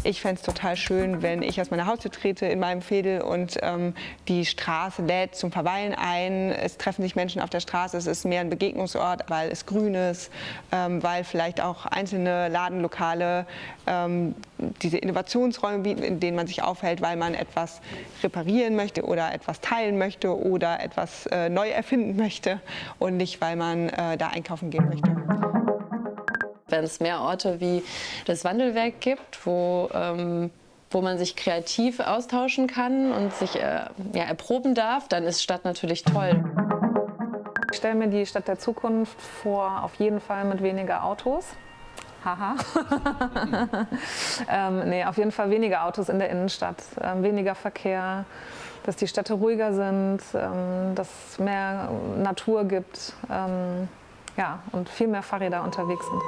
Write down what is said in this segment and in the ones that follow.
Ich fände es total schön, wenn ich aus meiner Haustür trete in meinem Veedel und die Straße lädt zum Verweilen ein. Es treffen sich Menschen auf der Straße, es ist mehr ein Begegnungsort, weil es grün ist, weil vielleicht auch einzelne Ladenlokale diese Innovationsräume bieten, in denen man sich aufhält, weil man etwas reparieren möchte oder etwas teilen möchte oder etwas neu erfinden möchte und nicht, weil man da einkaufen gehen möchte. Wenn es mehr Orte wie das Wandelwerk gibt, wo man sich kreativ austauschen kann und sich erproben darf, dann ist Stadt natürlich toll. Ich stelle mir die Stadt der Zukunft vor, auf jeden Fall mit weniger Autos. Haha. Nee, auf jeden Fall weniger Autos in der Innenstadt, weniger Verkehr, dass die Städte ruhiger sind, dass es mehr Natur gibt, ja, und viel mehr Fahrräder unterwegs sind.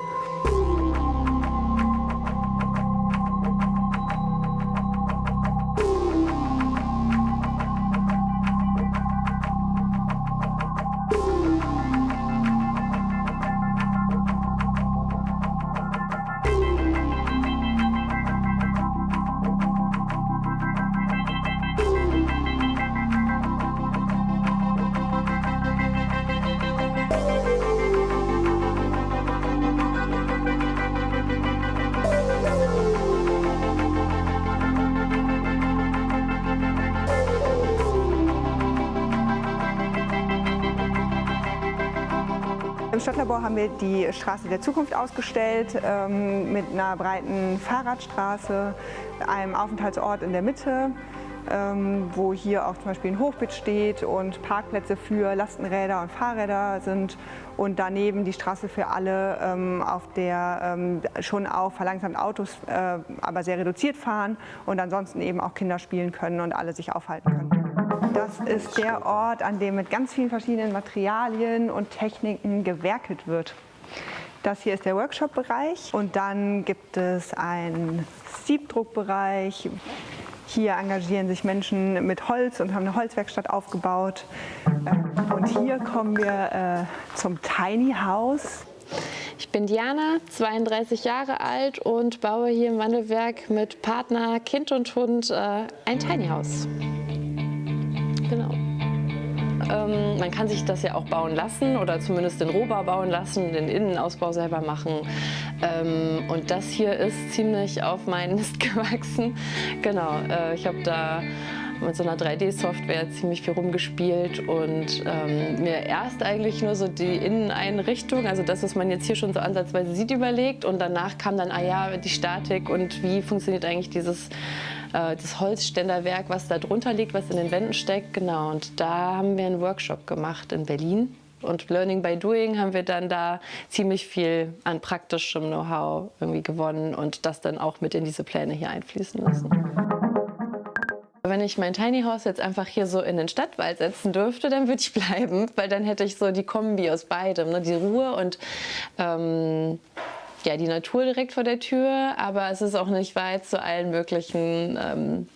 Im Stadtlabor haben wir die Straße der Zukunft ausgestellt, mit einer breiten Fahrradstraße, einem Aufenthaltsort in der Mitte, wo hier auch zum Beispiel ein Hochbeet steht und Parkplätze für Lastenräder und Fahrräder sind und daneben die Straße für alle, auf der schon auch verlangsamt Autos, aber sehr reduziert fahren und ansonsten eben auch Kinder spielen können und alle sich aufhalten können. Das ist der Ort, an dem mit ganz vielen verschiedenen Materialien und Techniken gewerkelt wird. Das hier ist der Workshop-Bereich und dann gibt es einen Siebdruckbereich. Hier engagieren sich Menschen mit Holz und haben eine Holzwerkstatt aufgebaut. Und hier kommen wir zum Tiny House. Ich bin Diana, 32 Jahre alt und baue hier im Wandelwerk mit Partner, Kind und Hund ein Tiny House. Genau. Man kann sich das ja auch bauen lassen oder zumindest den Rohbau bauen lassen, den Innenausbau selber machen. Und das hier ist ziemlich auf meinen Mist gewachsen. Genau, ich habe da mit so einer 3D-Software ziemlich viel rumgespielt und mir erst eigentlich nur so die Inneneinrichtung, also das, was man jetzt hier schon so ansatzweise sieht, überlegt. Und danach kam dann, die Statik und wie funktioniert eigentlich das Holzständerwerk, was da drunter liegt, was in den Wänden steckt. Genau, und da haben wir einen Workshop gemacht in Berlin. Und Learning by Doing haben wir dann da ziemlich viel an praktischem Know-how irgendwie gewonnen und das dann auch mit in diese Pläne hier einfließen lassen. Wenn ich mein Tiny House jetzt einfach hier so in den Stadtwald setzen dürfte, dann würde ich bleiben, weil dann hätte ich so die Kombi aus beidem, ne? Die Ruhe und die Natur direkt vor der Tür, aber es ist auch nicht weit zu allen möglichen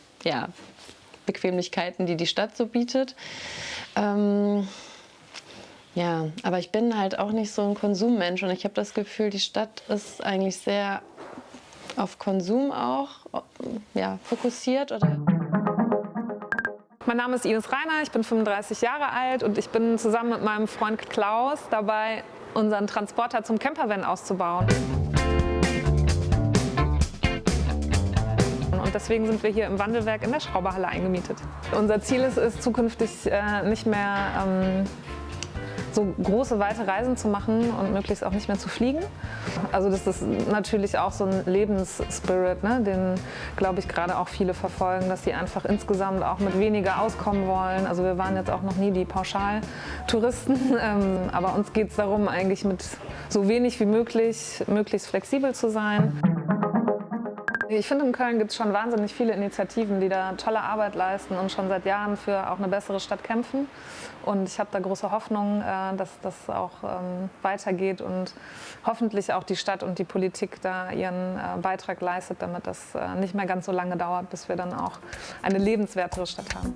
Bequemlichkeiten, die die Stadt so bietet. Aber ich bin halt auch nicht so ein Konsummensch und ich habe das Gefühl, die Stadt ist eigentlich sehr auf Konsum auch fokussiert. Mein Name ist Ines Reiner, ich bin 35 Jahre alt und ich bin zusammen mit meinem Freund Klaus dabei, unseren Transporter zum Campervan auszubauen. Und deswegen sind wir hier im Wandelwerk in der Schrauberhalle eingemietet. Unser Ziel ist es, zukünftig nicht mehr so große, weite Reisen zu machen und möglichst auch nicht mehr zu fliegen. Also das ist natürlich auch so ein Lebensspirit, ne, den, glaube ich, gerade auch viele verfolgen, dass sie einfach insgesamt auch mit weniger auskommen wollen. Also wir waren jetzt auch noch nie die Pauschaltouristen, aber uns geht es darum, eigentlich mit so wenig wie möglich möglichst flexibel zu sein. Ich finde, in Köln gibt es schon wahnsinnig viele Initiativen, die da tolle Arbeit leisten und schon seit Jahren für auch eine bessere Stadt kämpfen. Und ich habe da große Hoffnung, dass das auch weitergeht und hoffentlich auch die Stadt und die Politik da ihren Beitrag leistet, damit das nicht mehr ganz so lange dauert, bis wir dann auch eine lebenswertere Stadt haben.